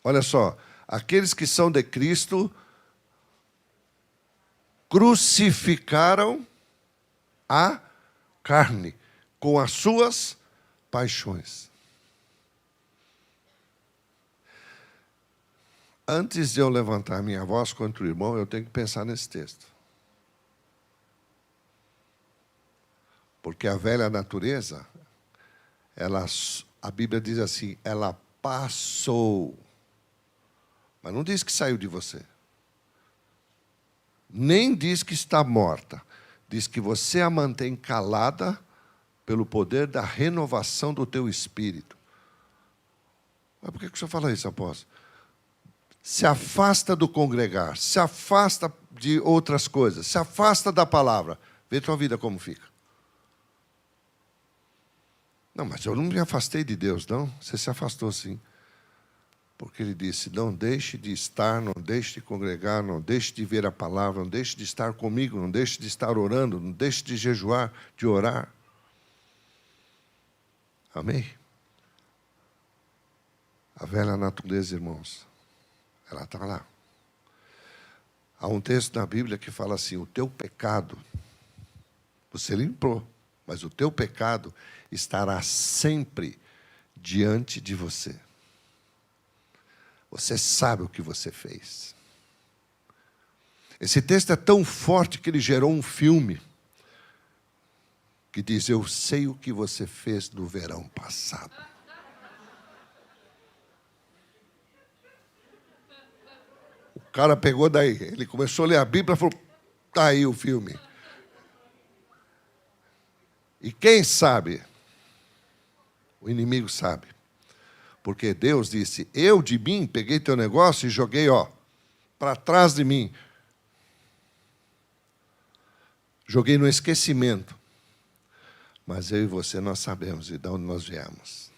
Olha só, aqueles que são de Cristo crucificaram a carne com as suas paixões. Antes de eu levantar minha voz contra o irmão, eu tenho que pensar nesse texto. Porque a velha natureza, a Bíblia diz assim, ela passou. Mas não diz que saiu de você. Nem diz que está morta. Diz que você a mantém calada pelo poder da renovação do teu espírito. Mas por que o senhor fala isso, apóstolo? Se afasta do congregar, se afasta de outras coisas, se afasta da palavra. Vê tua vida como fica. Não, mas eu não me afastei de Deus, não. Você se afastou sim. Porque Ele disse, não deixe de estar, não deixe de congregar, não deixe de ver a palavra, não deixe de estar comigo, não deixe de estar orando, não deixe de jejuar, de orar. Amém? A velha natureza, irmãos, ela está lá. Há um texto na Bíblia que fala assim, o teu pecado, você limpou, mas o teu pecado estará sempre diante de você. Você sabe o que você fez. Esse texto é tão forte que ele gerou um filme que diz, eu sei o que você fez no verão passado. O cara pegou daí, ele começou a ler a Bíblia e falou, está aí o filme. E quem sabe? O inimigo sabe. Porque Deus disse, eu de mim peguei teu negócio e joguei, para trás de mim. Joguei no esquecimento. Mas eu e você, nós sabemos de onde nós viemos.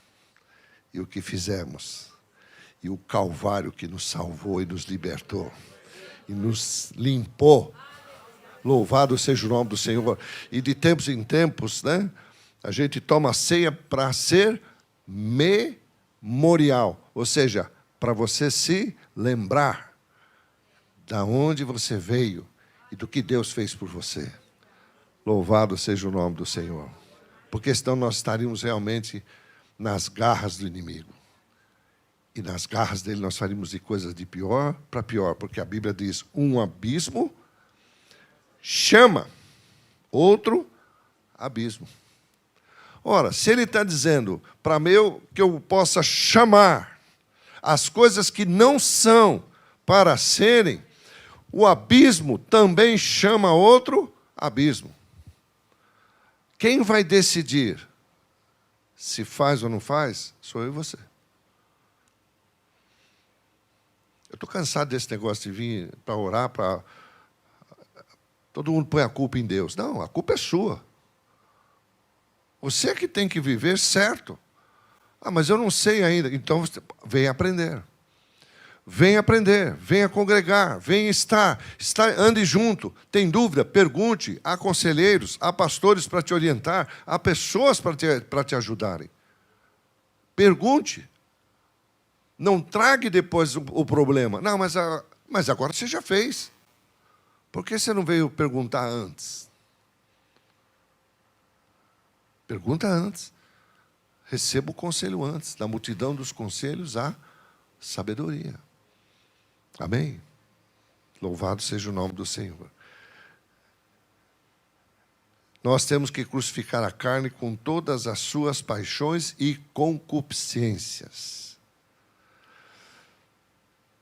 E o que fizemos. E o Calvário que nos salvou e nos libertou. E nos limpou. Louvado seja o nome do Senhor. E de tempos em tempos, né, a gente toma ceia para ser memorial. Ou seja, para você se lembrar da onde você veio e do que Deus fez por você. Louvado seja o nome do Senhor. Porque senão nós estaríamos realmente nas garras do inimigo. E nas garras dele nós faríamos de coisas de pior para pior. Porque a Bíblia diz, um abismo chama outro abismo. Ora, se ele está dizendo para que eu possa chamar as coisas que não são para serem, o abismo também chama outro abismo. Quem vai decidir se faz ou não faz, sou eu e você. Eu estou cansado desse negócio de vir para orar, para... Todo mundo põe a culpa em Deus. Não, a culpa é sua. Você que tem que viver certo. Ah, mas eu não sei ainda. Então, venha aprender. Venha aprender, venha congregar, venha estar, ande junto. Tem dúvida? Pergunte. Há conselheiros, há pastores para te orientar, há pessoas para te ajudarem. Pergunte. Não trague depois o problema. Não, mas agora você já fez. Por que você não veio perguntar antes? Pergunta antes. Receba o conselho antes. Na multidão dos conselhos há sabedoria. Amém? Louvado seja o nome do Senhor. Nós temos que crucificar a carne com todas as suas paixões e concupiscências.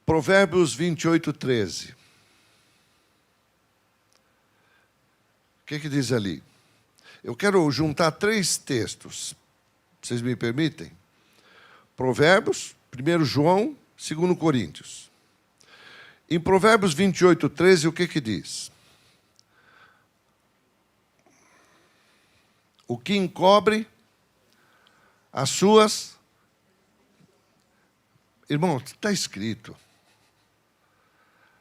Provérbios 28, 13. O que diz ali? Eu quero juntar 3 textos. Vocês me permitem? Provérbios, 1 João, 2 Coríntios. Em Provérbios 28, 13, o que diz? O que encobre as suas... Irmão, está escrito.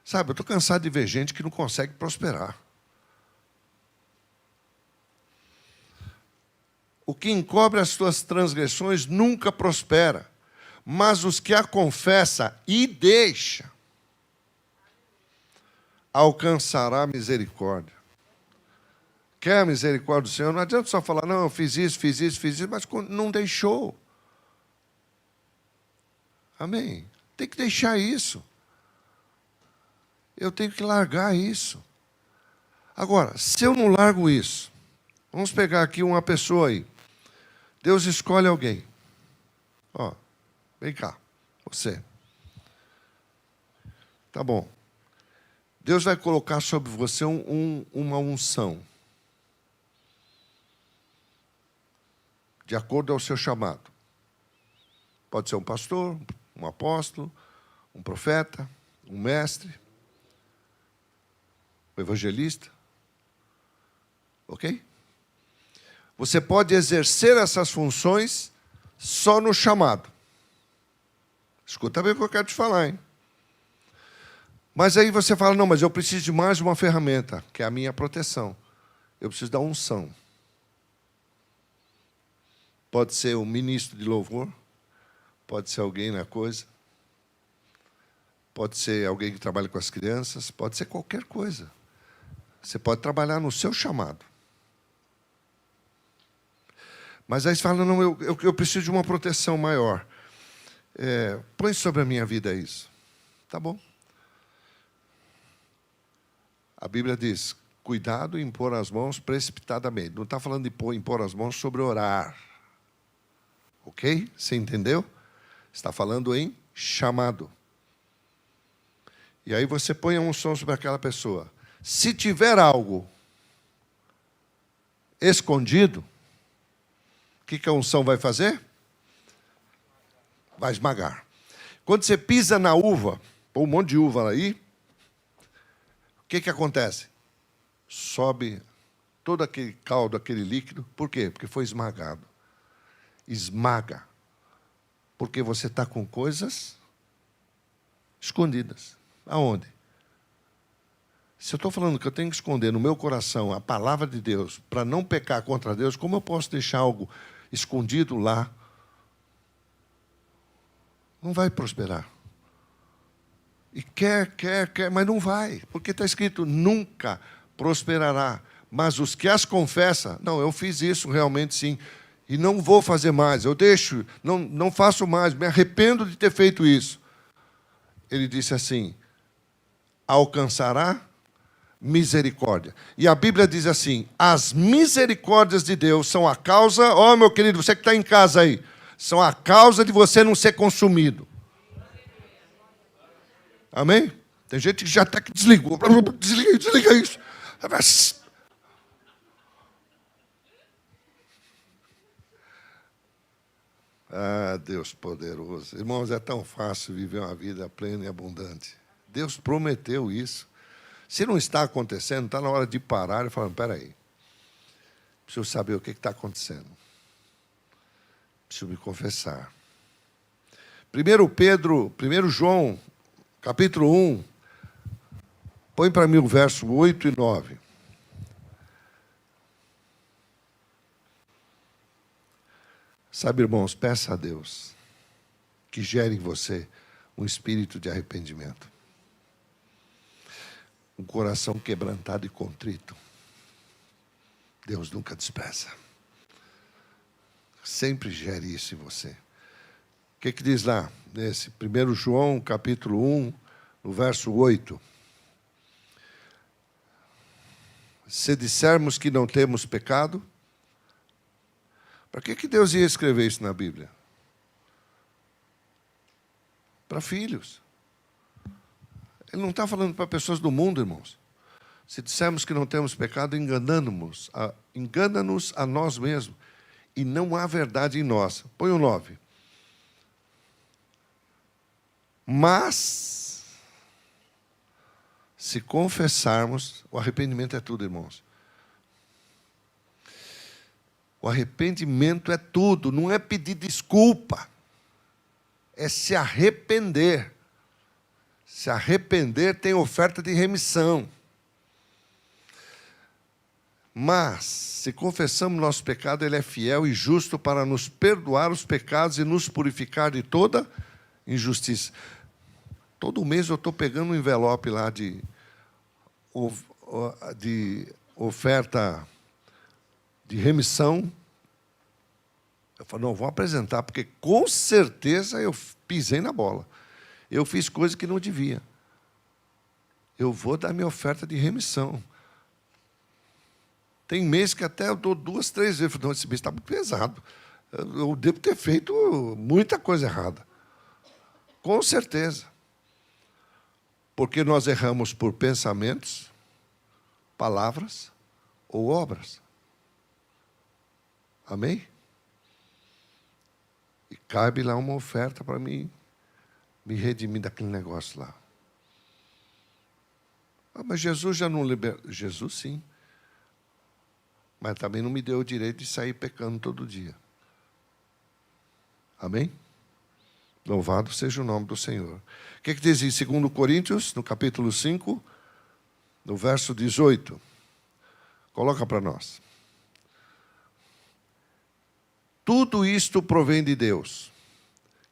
Sabe, eu estou cansado de ver gente que não consegue prosperar. O que encobre as suas transgressões nunca prospera, mas os que a confessa e deixa, alcançará a misericórdia. Quer a misericórdia do Senhor? Não adianta só falar, não, eu fiz isso, mas não deixou. Amém? Tem que deixar isso. Eu tenho que largar isso. Agora, se eu não largo isso, vamos pegar aqui uma pessoa aí. Deus escolhe alguém. Ó, vem cá, você. Tá bom. Deus vai colocar sobre você uma unção. De acordo ao seu chamado. Pode ser um pastor, um apóstolo, um profeta, um mestre, um evangelista. Ok? Você pode exercer essas funções só no chamado. Escuta bem o que eu quero te falar, hein? Mas aí você fala, não, mas eu preciso de mais uma ferramenta, que é a minha proteção. Eu preciso da unção. Pode ser um ministro de louvor, pode ser alguém na coisa, pode ser alguém que trabalha com as crianças, pode ser qualquer coisa. Você pode trabalhar no seu chamado. Mas aí você fala, não, eu preciso de uma proteção maior. Põe sobre a minha vida isso. Tá bom. A Bíblia diz, cuidado em impor as mãos precipitadamente. Não está falando de impor as mãos sobre orar. Ok? Você entendeu? Está falando em chamado. E aí você põe a unção sobre aquela pessoa. Se tiver algo escondido, o que a unção vai fazer? Vai esmagar. Quando você pisa na uva, põe um monte de uva aí, o que acontece? Sobe todo aquele caldo, aquele líquido. Por quê? Porque foi esmagado. Esmaga. Porque você está com coisas escondidas. Aonde? Se eu estou falando que eu tenho que esconder no meu coração a palavra de Deus para não pecar contra Deus, como eu posso deixar algo escondido lá? Não vai prosperar. E quer, mas não vai. Porque está escrito, nunca prosperará. Mas os que as confessam, não, eu fiz isso realmente sim, e não vou fazer mais, eu deixo, não faço mais, me arrependo de ter feito isso. Ele disse assim, alcançará misericórdia. E a Bíblia diz assim, as misericórdias de Deus são a causa, ó meu querido, você que está em casa aí, são a causa de você não ser consumido. Amém? Tem gente que já até que desligou. Desliga isso. Ah, Deus poderoso. Irmãos, é tão fácil viver uma vida plena e abundante. Deus prometeu isso. Se não está acontecendo, está na hora de parar e falar, espera aí, preciso saber o que está acontecendo. Preciso me confessar. 1 João, capítulo 1, põe para mim o verso 8 e 9. Sabe, irmãos, peça a Deus que gere em você um espírito de arrependimento. Um coração quebrantado e contrito. Deus nunca despreza. Sempre gere isso em você. O que diz lá? Nesse 1 João, capítulo 1, no verso 8. Se dissermos que não temos pecado, para que Deus ia escrever isso na Bíblia? Para filhos. Ele não está falando para pessoas do mundo, irmãos. Se dissermos que não temos pecado, engana-nos a nós mesmos. E não há verdade em nós. Põe o 9. Mas, se confessarmos, o arrependimento é tudo, irmãos. O arrependimento é tudo, não é pedir desculpa. É se arrepender. Se arrepender tem oferta de remissão. Mas, se confessamos nosso pecado, Ele é fiel e justo para nos perdoar os pecados e nos purificar de toda injustiça. Todo mês eu estou pegando um envelope lá de oferta de remissão. Eu falo, não, vou apresentar, porque com certeza eu pisei na bola. Eu fiz coisas que não devia. Eu vou dar minha oferta de remissão. Tem mês que até eu dou 2, 3 vezes. Eu falo, não, esse mês está muito pesado. Eu devo ter feito muita coisa errada. Com certeza. Porque nós erramos por pensamentos, palavras ou obras. Amém? E cabe lá uma oferta para mim me redimir daquele negócio lá. Ah, mas Jesus já não liberou. Jesus sim. Mas também não me deu o direito de sair pecando todo dia. Amém? Louvado seja o nome do Senhor. O que diz em 2 Coríntios, no capítulo 5, no verso 18? Coloca para nós. Tudo isto provém de Deus,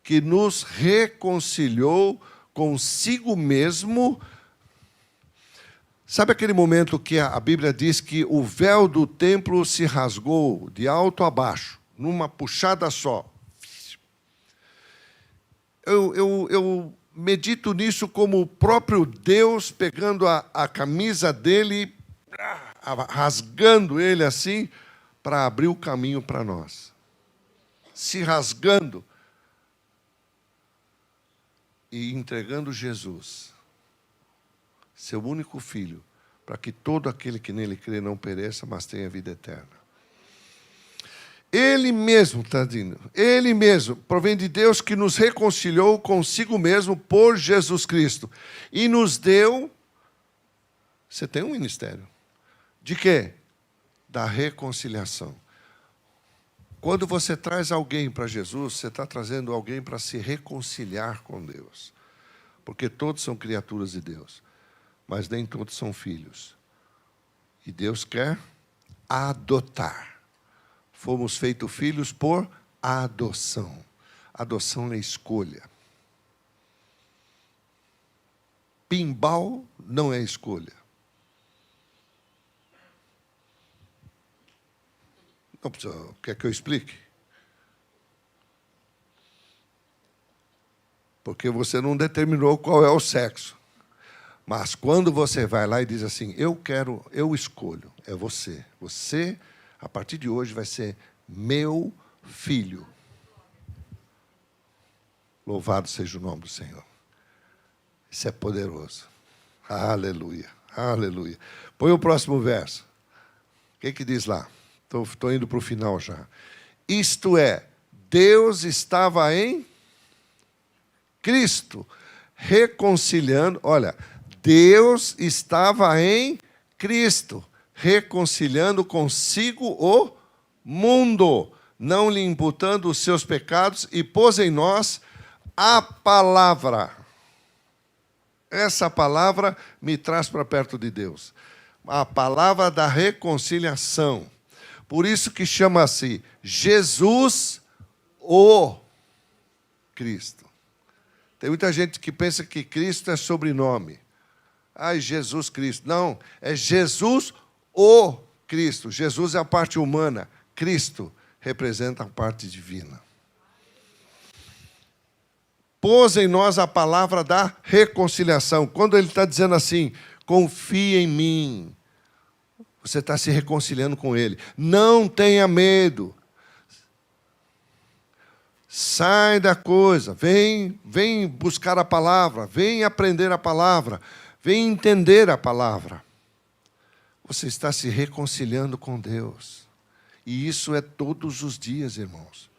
que nos reconciliou consigo mesmo. Sabe aquele momento que a Bíblia diz que o véu do templo se rasgou de alto a baixo, numa puxada só? Eu medito nisso como o próprio Deus pegando a camisa dele, rasgando ele assim, para abrir o caminho para nós. Se rasgando e entregando Jesus, seu único Filho, para que todo aquele que nele crê não pereça, mas tenha vida eterna. Ele mesmo, está dizendo, Ele mesmo, provém de Deus que nos reconciliou consigo mesmo por Jesus Cristo. E nos deu, você tem um ministério. De quê? Da reconciliação. Quando você traz alguém para Jesus, você está trazendo alguém para se reconciliar com Deus. Porque todos são criaturas de Deus. Mas nem todos são filhos. E Deus quer adotar. Fomos feitos filhos por adoção. Adoção é escolha. Pimbal não é escolha. Não precisa, quer que eu explique? Porque você não determinou qual é o sexo. Mas quando você vai lá e diz assim, eu escolho, é você. Você, a partir de hoje, vai ser meu filho. Louvado seja o nome do Senhor. Isso é poderoso. Aleluia, aleluia. Põe o próximo verso. O que diz lá? Estou indo para o final já. Isto é, Deus estava em Cristo, reconciliando. Olha, Deus estava em Cristo, reconciliando consigo o mundo, não lhe imputando os seus pecados, e pôs em nós a palavra. Essa palavra me traz para perto de Deus. A palavra da reconciliação. Por isso que chama-se Jesus o Cristo. Tem muita gente que pensa que Cristo é sobrenome. Ai, Jesus Cristo. Não, é Jesus o Cristo. Jesus é a parte humana. Cristo representa a parte divina. Pôs em nós a palavra da reconciliação. Quando ele está dizendo assim, confia em mim, você está se reconciliando com ele. Não tenha medo. Sai da coisa. Vem buscar a palavra. Vem aprender a palavra. Vem entender a palavra. Você está se reconciliando com Deus. E isso é todos os dias, irmãos.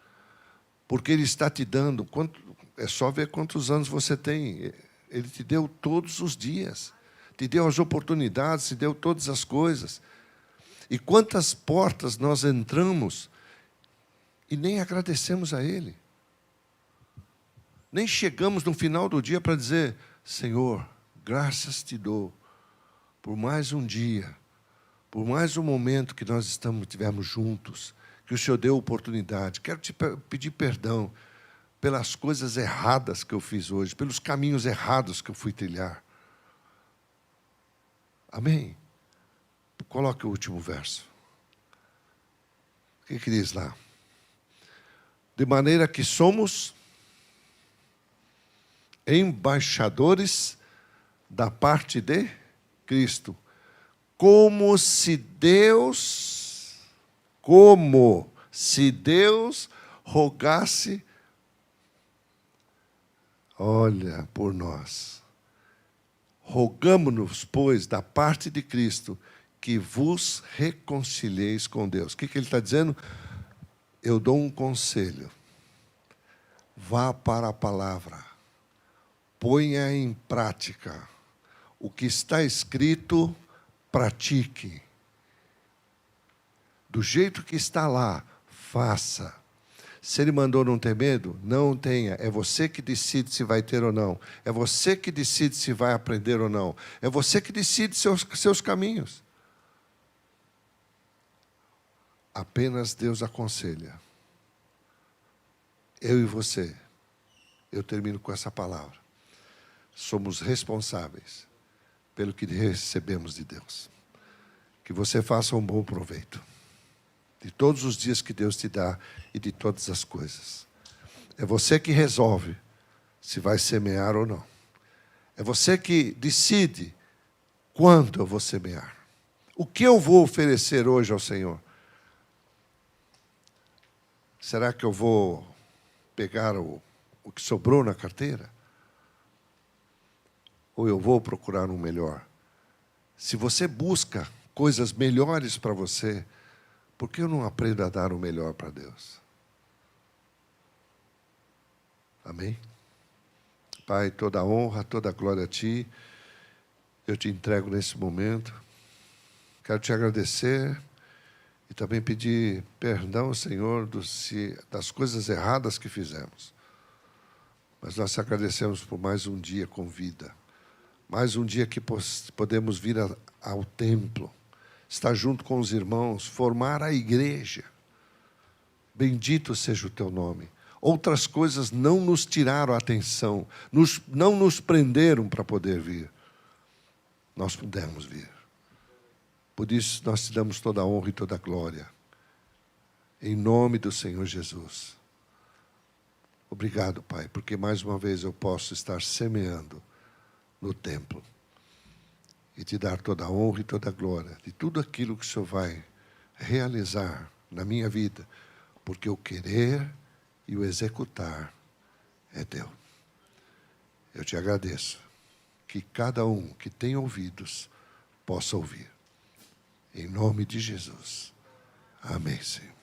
Porque Ele está te dando. É só ver quantos anos você tem. Ele te deu todos os dias. Te deu as oportunidades, te deu todas as coisas. E quantas portas nós entramos e nem agradecemos a Ele. Nem chegamos no final do dia para dizer, Senhor, graças te dou por mais um dia, por mais um momento que nós tivemos juntos, que o Senhor deu oportunidade. Quero te pedir perdão pelas coisas erradas que eu fiz hoje, pelos caminhos errados que eu fui trilhar. Amém? Coloque o último verso. O que diz lá? De maneira que somos embaixadores da parte de Cristo, como se Deus rogasse, olha, por nós. Rogamo-nos, pois, da parte de Cristo, que vos reconcilieis com Deus. O que ele está dizendo? Eu dou um conselho. Vá para a palavra. Ponha em prática. O que está escrito, pratique. Do jeito que está lá, faça. Se Ele mandou não ter medo, não tenha. É você que decide se vai ter ou não. É você que decide se vai aprender ou não. É você que decide seus caminhos. Apenas Deus aconselha. Eu e você, eu termino com essa palavra. Somos responsáveis pelo que recebemos de Deus. Que você faça um bom proveito de todos os dias que Deus te dá e de todas as coisas. É você que resolve se vai semear ou não. É você que decide quando eu vou semear. O que eu vou oferecer hoje ao Senhor? Será que eu vou pegar o que sobrou na carteira? Ou eu vou procurar um melhor? Se você busca coisas melhores para você, por que eu não aprendo a dar o melhor para Deus? Amém? Pai, toda a honra, toda a glória a Ti, eu te entrego nesse momento. Quero te agradecer e também pedir perdão, Senhor, das coisas erradas que fizemos. Mas nós te agradecemos por mais um dia com vida. Mais um dia que podemos vir ao templo, estar junto com os irmãos, formar a igreja. Bendito seja o Teu nome. Outras coisas não nos tiraram a atenção, não nos prenderam para poder vir. Nós pudemos vir. Por isso, nós te damos toda a honra e toda a glória. Em nome do Senhor Jesus. Obrigado, Pai, porque mais uma vez eu posso estar semeando no templo e te dar toda a honra e toda a glória de tudo aquilo que o Senhor vai realizar na minha vida, porque o querer e o executar é teu. Eu te agradeço que cada um que tem ouvidos possa ouvir. Em nome de Jesus. Amém, Senhor.